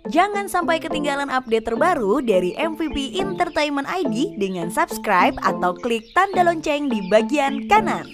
Jangan sampai ketinggalan update terbaru dari MVP Entertainment ID dengan subscribe atau klik tanda lonceng di bagian kanan.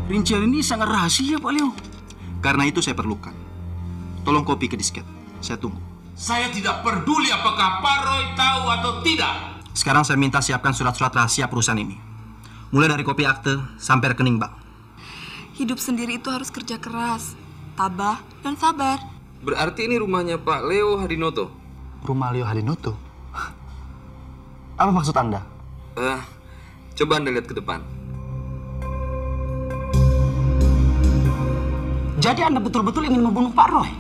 Rincian ini sangat rahasia, Pak Leo. Karena itu saya perlukan. Tolong copy ke disket. Saya tunggu. Saya tidak peduli apakah Pak Roy tahu atau tidak. Sekarang saya minta siapkan surat-surat rahasia perusahaan ini. Mulai dari kopi akte sampai rekening bank. Hidup sendiri itu harus kerja keras, tabah, dan sabar. Berarti ini rumahnya Pak Leo Hadinoto? Rumah Leo Hadinoto? Apa maksud Anda? Coba Anda lihat ke depan. Jadi Anda betul-betul ingin membunuh Pak Roy?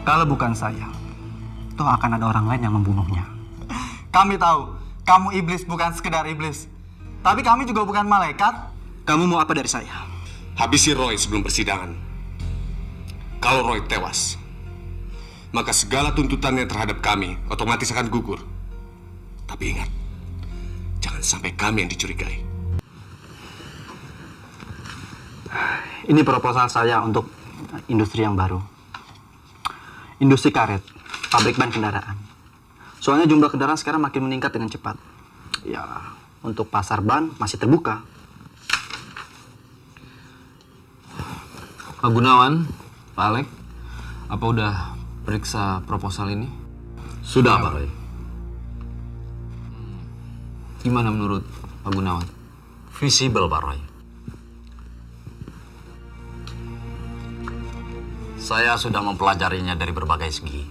Kalau bukan saya, toh akan ada orang lain yang membunuhnya. Kami tahu, kamu iblis bukan sekedar iblis. Tapi kami juga bukan malaikat. Kamu mau apa dari saya? Habisi Roy sebelum persidangan. Kalau Roy tewas, maka segala tuntutannya terhadap kami otomatis akan gugur. Tapi ingat, jangan sampai kami yang dicurigai. Ini proposal saya untuk industri yang baru. Industri karet, pabrik ban kendaraan. Soalnya jumlah kendaraan sekarang makin meningkat dengan cepat. Ya, untuk pasar ban masih terbuka. Pak Gunawan, Pak Alek, apa udah periksa proposal ini? Sudah, Pak Roy. Gimana menurut Pak Gunawan? Visible, Pak Roy. Saya sudah mempelajarinya dari berbagai segi.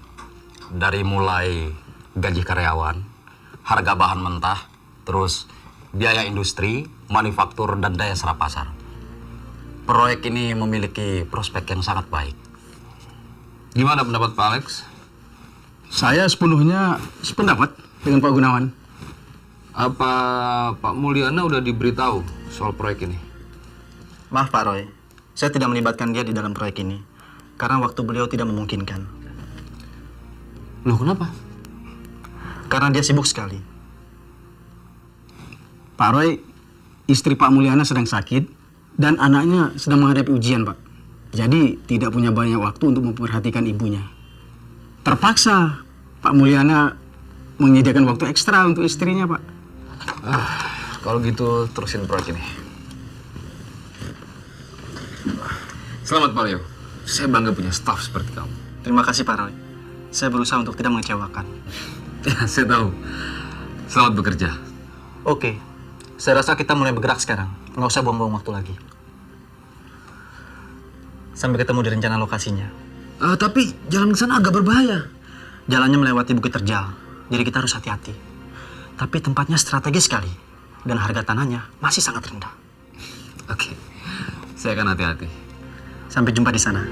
Dari mulai gaji karyawan, harga bahan mentah, terus biaya industri, manufaktur, dan daya serap pasar. Proyek ini memiliki prospek yang sangat baik. Gimana pendapat Pak Alex? Saya sepenuhnya sependapat dengan Pak Gunawan. Apa Pak Mulyana udah diberitahu soal proyek ini? Maaf Pak Roy, saya tidak melibatkan dia di dalam proyek ini. Karena waktu beliau tidak memungkinkan. Loh, kenapa? Karena dia sibuk sekali. Pak Roy, istri Pak Mulyana sedang sakit dan anaknya sedang menghadapi ujian, Pak. Jadi tidak punya banyak waktu untuk memperhatikan ibunya. Terpaksa Pak Mulyana menyediakan waktu ekstra untuk istrinya, Pak. Kalau gitu terusin proyek ini. Selamat Pak Leo. Saya bangga punya staff seperti kamu. Terima kasih Pak Roy. Saya berusaha untuk tidak mengecewakan. Ya, saya tahu. Selamat bekerja. Oke, saya rasa kita mulai bergerak sekarang. Nggak usah buang-buang waktu lagi. Sampai ketemu di rencana lokasinya. Tapi jalan ke sana agak berbahaya. Jalannya melewati Bukit Terjal, jadi kita harus hati-hati. Tapi tempatnya strategis sekali, dan harga tanahnya masih sangat rendah. Oke, saya akan hati-hati. Sampai jumpa di sana.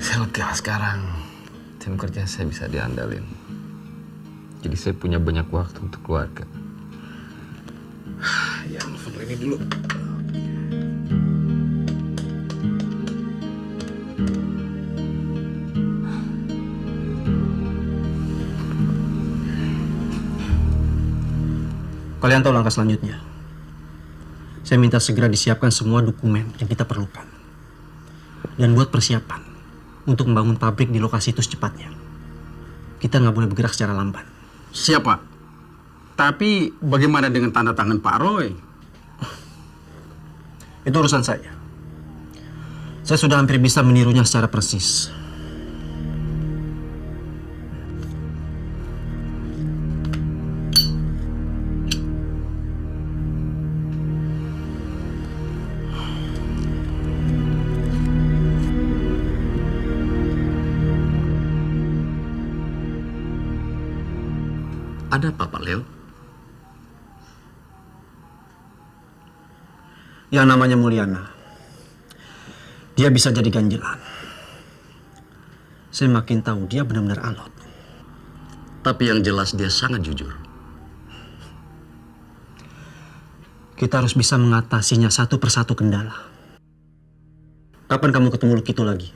Saya lega sekarang. Tim kerja saya bisa diandalin. Jadi saya punya banyak waktu untuk keluarga. Ya, telepon ini dulu. Kalian tahu langkah selanjutnya. Saya minta segera disiapkan semua dokumen yang kita perlukan. Dan buat persiapan untuk membangun pabrik di lokasi itu secepatnya. Kita nggak boleh bergerak secara lamban. Siap, Pak. Tapi bagaimana dengan tanda tangan Pak Roy? Itu urusan saya. Saya sudah hampir bisa menirunya secara persis. Ada apa, Pak Leo? Yang namanya Mulyana. Dia bisa jadi ganjelan. Saya makin tahu dia benar-benar alot. Tapi yang jelas dia sangat jujur. Kita harus bisa mengatasinya satu persatu kendala. Kapan kamu ketemu Lucky itu lagi?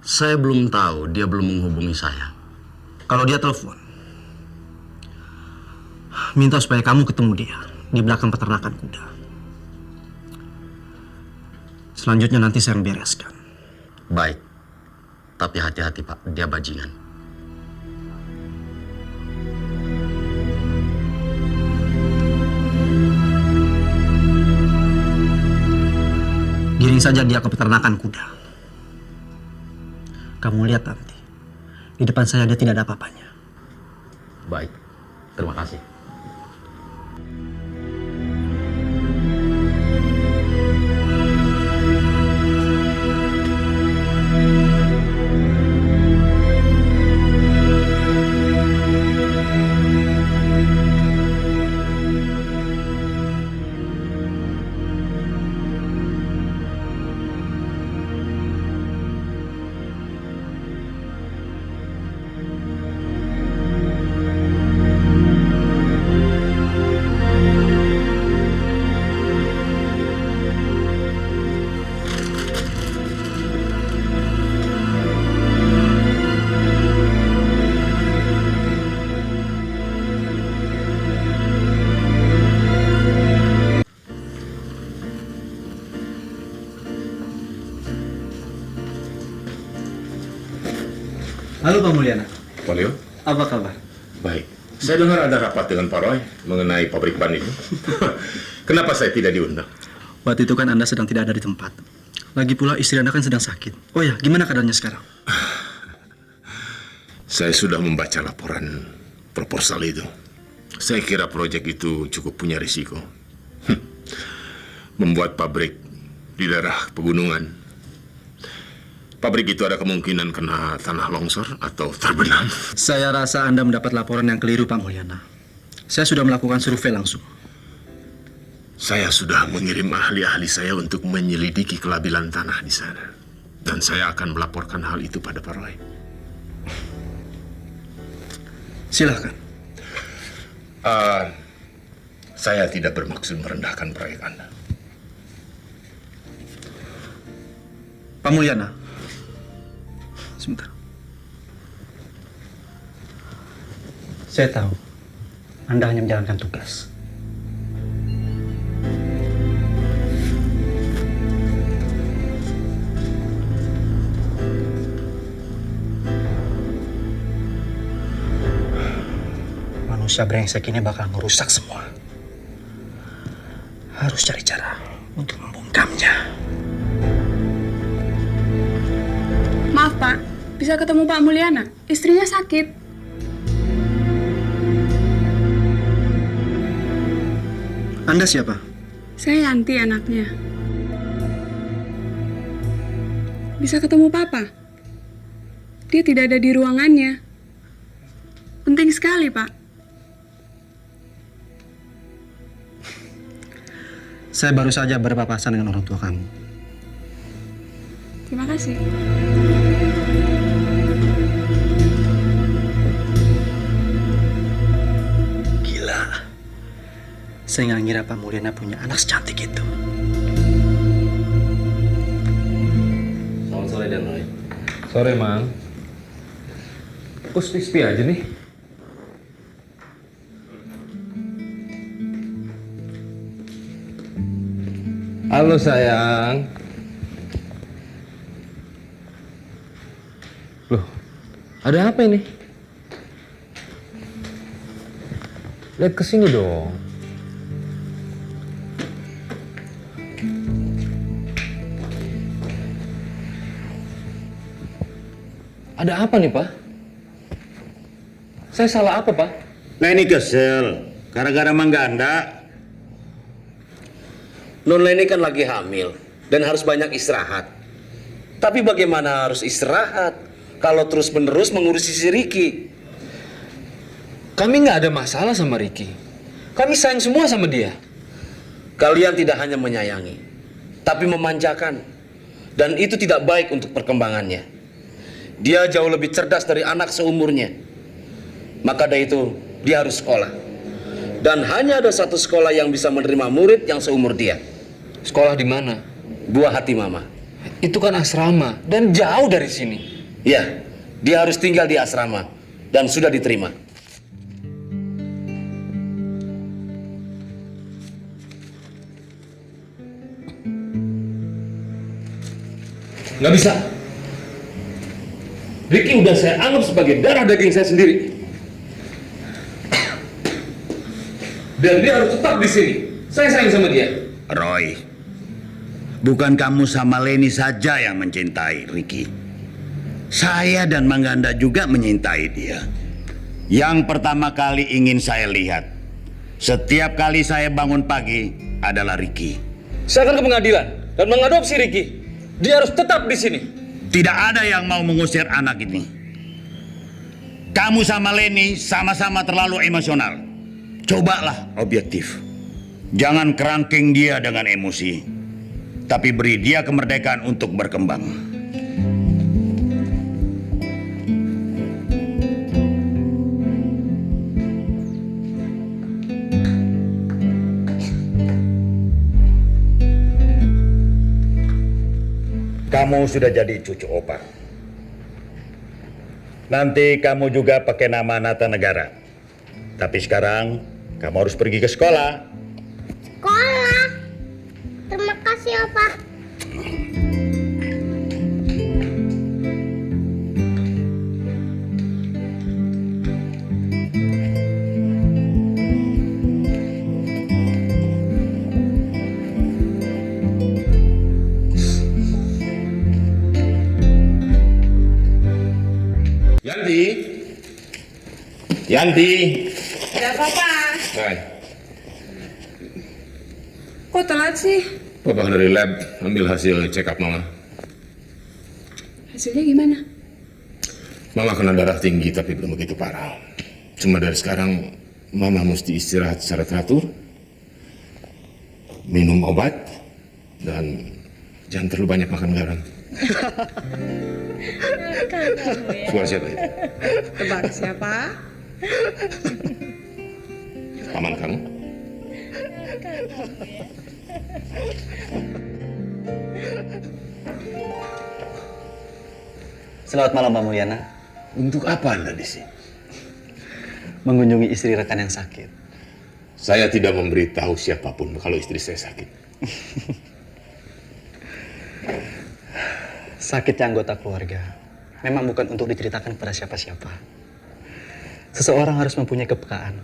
Saya belum tahu, dia belum menghubungi saya. Kalau dia telepon, minta supaya kamu ketemu dia di belakang peternakan kuda. Selanjutnya nanti saya yang bereskan. Baik, tapi hati-hati Pak, dia bajingan. Giring saja dia ke peternakan kuda. Kamu lihat nanti, di depan saya dia tidak ada apa-apanya. Baik, terima kasih. Halo Pak Mulyana, Pak Leo, apa kabar? baik. Saya dengar ada rapat dengan Pak Roy mengenai pabrik ban itu. Kenapa saya tidak diundang? Waktu itu kan Anda sedang tidak ada di tempat. Lagi pula istri Anda kan sedang sakit. Oh ya, gimana keadaannya sekarang? Saya sudah membaca laporan proposal itu. Saya kira proyek itu cukup punya risiko. Membuat pabrik di daerah pegunungan. Pabrik itu ada kemungkinan kena tanah longsor atau terbenam. Saya rasa Anda mendapat laporan yang keliru, Pak Mulyana. Saya sudah melakukan survei langsung. Saya sudah mengirim ahli-ahli saya untuk menyelidiki kelabilan tanah di sana. Dan saya akan melaporkan hal itu pada Pak Roy. Silahkan. Saya tidak bermaksud merendahkan proyek Anda. Pak Mulyana. Sebentar. Saya tahu Anda hanya menjalankan tugas. Manusia brengsek ini bakal merusak semua. Harus cari cara untuk membungkamnya. Maaf Pak, bisa ketemu Pak Mulyana? Istrinya sakit. Anda siapa? Saya Yanti, anaknya. Bisa ketemu Papa? Dia tidak ada di ruangannya. Penting sekali, Pak. Saya baru saja berpapasan dengan orang tua kamu. Terima kasih. Gila. Saya nggak ngira Pak Mulyana punya anak secantik itu. Selamat sore, Dan Roy. Sore, Mang. Kok sepi aja nih? Halo, sayang. Loh, ada apa ini? Lihat ke sini dong. Ada apa nih, Pak? Saya salah apa, Pak? Nah ini kesel, gara-gara mangganda. Non Leni kan lagi hamil dan harus banyak istirahat. Tapi bagaimana harus istirahat kalau terus-menerus mengurusi si Ricky? Kami nggak ada masalah sama Ricky. Kami sayang semua sama dia. Kalian tidak hanya menyayangi, tapi memanjakan. Dan itu tidak baik untuk perkembangannya. Dia jauh lebih cerdas dari anak seumurnya. Maka dari itu, dia harus sekolah. Dan hanya ada satu sekolah yang bisa menerima murid yang seumur dia. Sekolah di mana? Buah hati Mama. Itu kan asrama dan jauh dari sini. Ya, dia harus tinggal di asrama dan sudah diterima. Nggak bisa. Ricky udah saya anggap sebagai darah daging saya sendiri. Dan dia harus tetap di sini. Saya sayang sama dia. Roy, bukan kamu sama Leni saja yang mencintai Ricky. Saya dan Mangganda juga mencintai dia. Yang pertama kali ingin saya lihat, setiap kali saya bangun pagi adalah Ricky. Saya akan ke pengadilan dan mengadopsi Ricky. Dia harus tetap di sini. Tidak ada yang mau mengusir anak ini. Kamu sama Leni sama-sama terlalu emosional. Cobalah objektif. Jangan kerangking dia dengan emosi, tapi beri dia kemerdekaan untuk berkembang. Kamu sudah jadi cucu opa. Nanti kamu juga pakai nama Nata Negara. Tapi sekarang kamu harus pergi ke sekolah. Sekolah. Terima kasih, Opa. Yanti. Yanti. Ada apa-apa? Hai. Kok telat sih? Papa dari lab ambil hasil check up mama. Hasilnya gimana? Mama kena darah tinggi tapi belum begitu parah. Cuma dari sekarang mama mesti istirahat secara teratur, minum obat, dan jangan terlalu banyak makan garam. Suara siapa itu? Tebak siapa? Paman kamu? Selamat malam, Pak Mulyana. Untuk apa Anda di sini? Mengunjungi istri rekan yang sakit. Saya tidak memberitahu siapapun kalau istri saya sakit. Sakitnya anggota keluarga memang bukan untuk diceritakan kepada siapa-siapa. Seseorang harus mempunyai kepekaan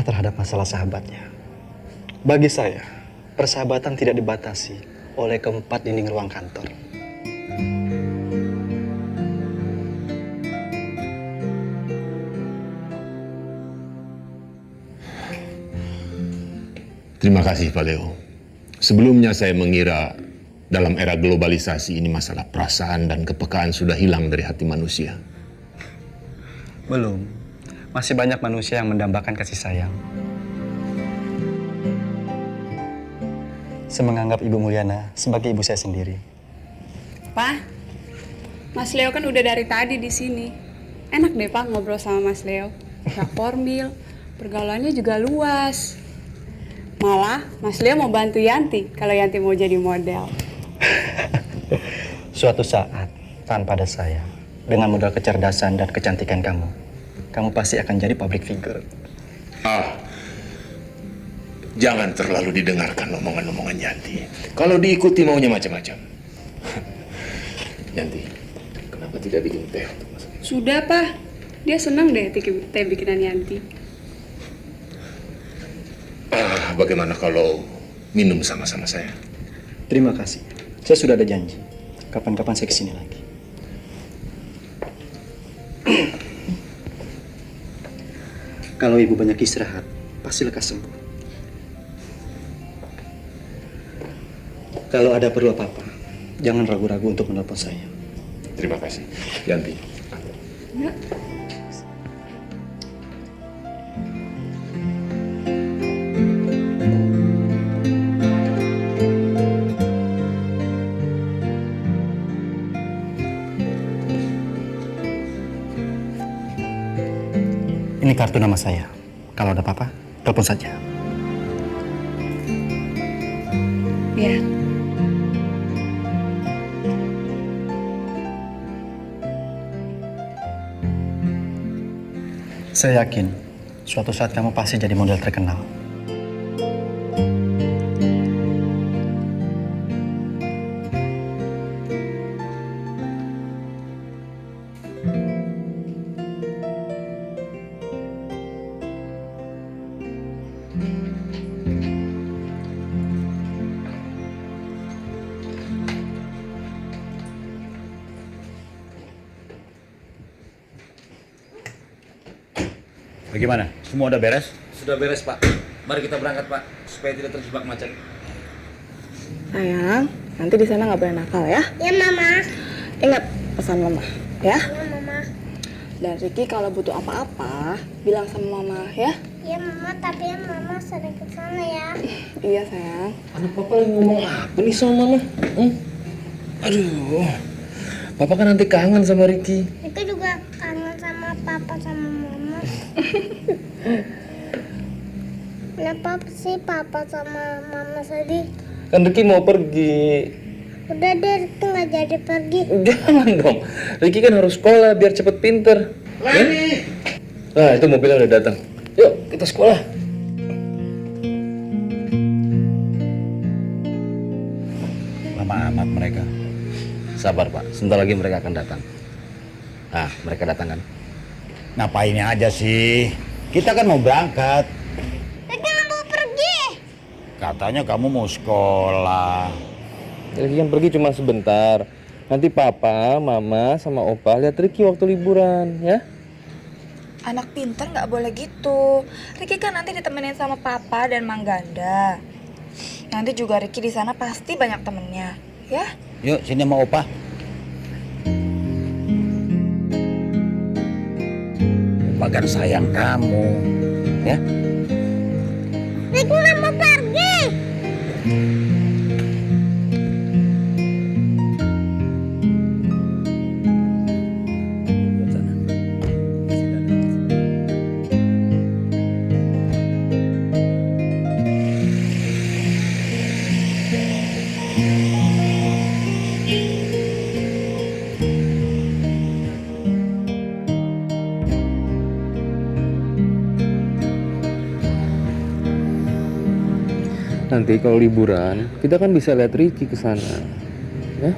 terhadap masalah sahabatnya. Bagi saya, persahabatan tidak dibatasi oleh keempat dinding ruang kantor. Terima kasih Pak Leo. Sebelumnya saya mengira dalam era globalisasi ini masalah perasaan dan kepekaan sudah hilang dari hati manusia. Belum. Masih banyak manusia yang mendambakan kasih sayang. Saya menganggap Ibu Mulyana sebagai ibu saya sendiri. Pak, Mas Leo kan udah dari tadi di sini. Enak deh Pak ngobrol sama Mas Leo. Gak formal, pergaulannya juga luas. Malah Mas Leo mau bantu Yanti kalau Yanti mau jadi model. Suatu saat, tanpa ada saya, dengan modal kecerdasan dan kecantikan kamu pasti akan jadi public figure. Jangan terlalu didengarkan omongan-omongan Yanti. Kalau diikuti maunya macam-macam. Yanti, kenapa tidak bikin teh untuk masak? Sudah Pak, dia senang deh teh bikinan Yanti. Bagaimana kalau minum sama-sama saya? Terima kasih. Saya sudah ada janji. Kapan-kapan saya kesini lagi. Kalau ibu banyak istirahat, pasti lekas sembuh. Kalau ada perlu apa-apa, jangan ragu-ragu untuk menelpon saya. Terima kasih, Yanti. Ya. Ini kartu nama saya. Kalau ada apa-apa, telepon saja. Ya. Saya yakin suatu saat kamu pasti jadi model terkenal. Bagaimana? Semua udah beres? Sudah beres, Pak. Mari kita berangkat, Pak, supaya tidak terjebak macet. Sayang, nanti di sana nggak boleh nakal ya. Ya, Mama. Ingat pesan Mama, ya. Ya, Mama. Dan Ricky kalau butuh apa-apa, bilang sama Mama ya. Ya, Mama, tapi Mama sering ke sana ya. Iya, sayang. Anak Papa lagi ngomong apa nih sama Mama? Aduh, Papa kan nanti kangen sama Ricky. Itu juga kangen sama Papa sama Mama. Kenapa sih Papa sama Mama sedih? Kan Ricky mau pergi. Udah deh, Ricky nggak jadi pergi. Jangan dong. Ricky kan harus sekolah biar cepet pinter. Leni! Nah, itu mobilnya udah datang. Yuk, kita sekolah. Lama amat mereka. Sabar, Pak. Sebentar lagi mereka akan datang. Nah, mereka datang kan? Ngapainnya aja sih? Kita kan mau berangkat. Ricky nggak mau pergi. Katanya kamu mau sekolah. Ricky kan pergi cuma sebentar. Nanti Papa, Mama, sama Opa lihat Ricky waktu liburan, ya? Anak pinter nggak boleh gitu. Ricky kan nanti ditemenin sama Papa dan Mang Ganda. Nanti juga Ricky di sana pasti banyak temennya, ya? Yuk, sini sama Opa. Opa kan sayang kamu, ya? Ricky nggak mau pergi. Nanti kalau liburan, kita kan bisa lihat Ricky ke sana. Ya?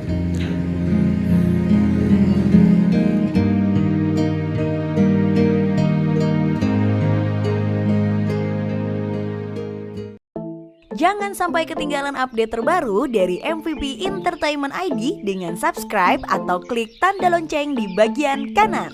Jangan sampai ketinggalan update terbaru dari MVP Entertainment ID dengan subscribe atau klik tanda lonceng di bagian kanan.